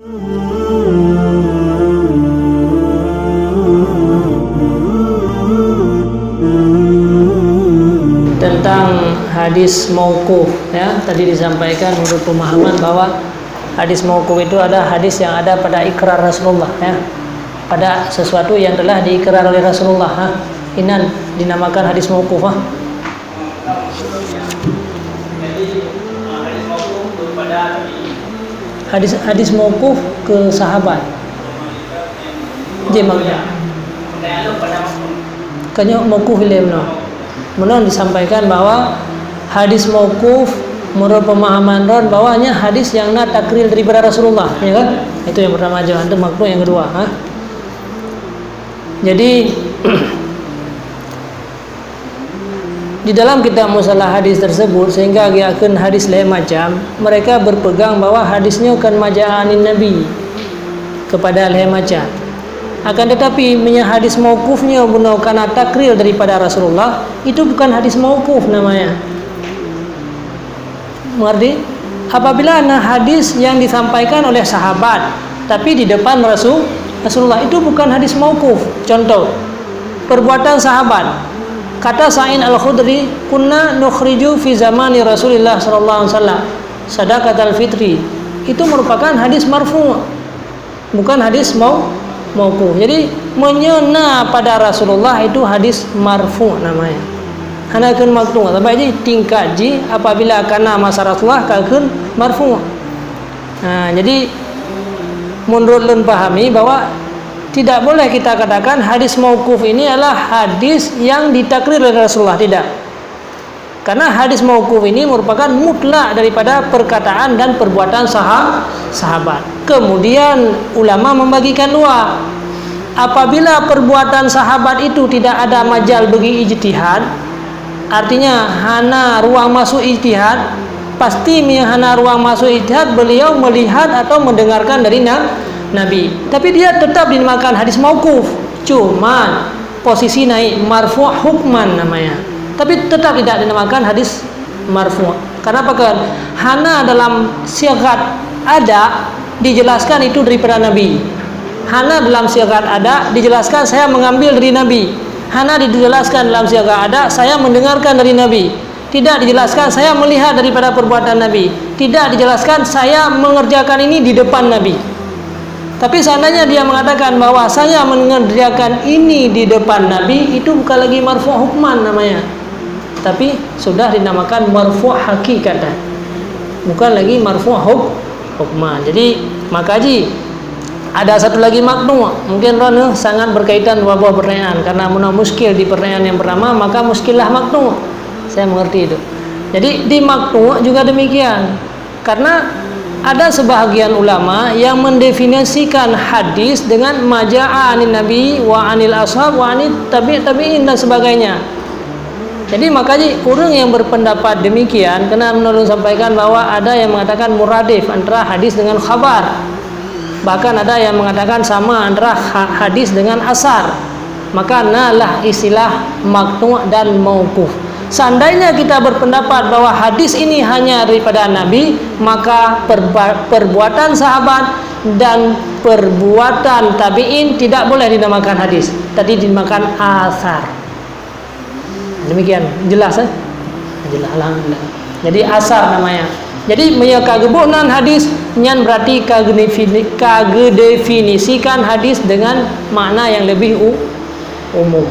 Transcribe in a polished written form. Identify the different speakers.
Speaker 1: Tentang hadis mauquf, ya, tadi disampaikan menurut pemahaman bahwa hadis mauquf itu ada hadis yang ada pada ikrar Rasulullah, ya, pada sesuatu yang telah diikrar oleh Rasulullah, ha. Ini dinamakan hadis mauquf, ha. Hadis mauquf ke sahabat. Je makna. Kanya mauquf ilemno. Menurut disampaikan bahwa hadis mauquf menurut pemahaman ron bahwanya hadis yang na takril daripada Rasulullah, ya kan? Itu yang pertama aja, itu makna yang kedua, ha. Jadi di dalam kitab musalah hadis tersebut sehingga akan hadis lain macam mereka berpegang bahwa hadisnya kan maja'anin Nabi kepada lain macam. Akan tetapi hadis mauqufnya benar karena takril daripada Rasulullah, itu bukan hadis mauquf namanya. Mengerti? Apabila hadis yang disampaikan oleh sahabat tapi di depan Rasulullah, itu bukan hadis mauquf. Contoh, perbuatan sahabat. Kata Sa'id Al-Khudri, kunna nukhriju fi zamani Rasulullah sallallahu alaihi wasallam sadaqatal fitri. Itu merupakan hadis marfu', bukan hadis mauquf. Jadi menyena pada Rasulullah itu hadis marfu' namanya. Hanakeun maqtu', tapi jadi tingkat ji apabila kana masa Rasulullah kakeun marfu'. Nah, jadi menurut lun pahami bahwa tidak boleh kita katakan hadis mauquf ini adalah hadis yang ditakrir oleh Rasulullah, tidak. Karena hadis mauquf ini merupakan mutlak daripada perkataan dan perbuatan sahabat. Kemudian ulama membagikan dua. Apabila perbuatan sahabat itu tidak ada majal bagi ijtihad, artinya hana ruang masuk ijtihad, pasti hana ruang masuk ijtihad beliau melihat atau mendengarkan dari Nabi. Tapi dia tetap dinamakan hadis mauquf. Cuma posisi naik marfu' hukman namanya. Tapi tetap tidak dinamakan hadis marfu'. Karena apa kan? Hana dalam sigat ada dijelaskan itu daripada Nabi. Hana dalam sigat ada dijelaskan saya mengambil dari Nabi. Hana dijelaskan dalam sigat ada saya mendengarkan dari Nabi. Tidak dijelaskan saya melihat daripada perbuatan Nabi. Tidak dijelaskan saya mengerjakan ini di depan Nabi. Tapi seandainya dia mengatakan bahwa saya mengerjakan ini di depan Nabi, itu bukan lagi marfu' hukman namanya, tapi sudah dinamakan marfu' hakikatan, bukan lagi marfu' hukman. Jadi maka ada satu lagi makna, mungkin Ron sangat berkaitan dengan buah pertanyaan, karena muskil di pertanyaan yang pertama, maka muskillah makna. Saya mengerti itu. Jadi di makna juga demikian, karena ada sebahagian ulama yang mendefinisikan hadis dengan maja'a anin nabi wa anil ashab wa anit tabi'in dan sebagainya. Jadi makanya orang yang berpendapat demikian, kena menurut sampaikan bahwa ada yang mengatakan muradif antara hadis dengan khabar. Bahkan ada yang mengatakan sama antara hadis dengan asar. Maka nalah istilah maqtu' dan mauquf. Seandainya kita berpendapat bahwa hadis ini hanya daripada Nabi, maka perbuatan sahabat dan perbuatan tabi'in tidak boleh dinamakan hadis, tadi dinamakan asar. Demikian jelas, jelas, alhamdulillah. Jadi asar namanya. Jadi kagebunan hadis nyan berarti kagedefinisikan hadis dengan makna yang lebih umum.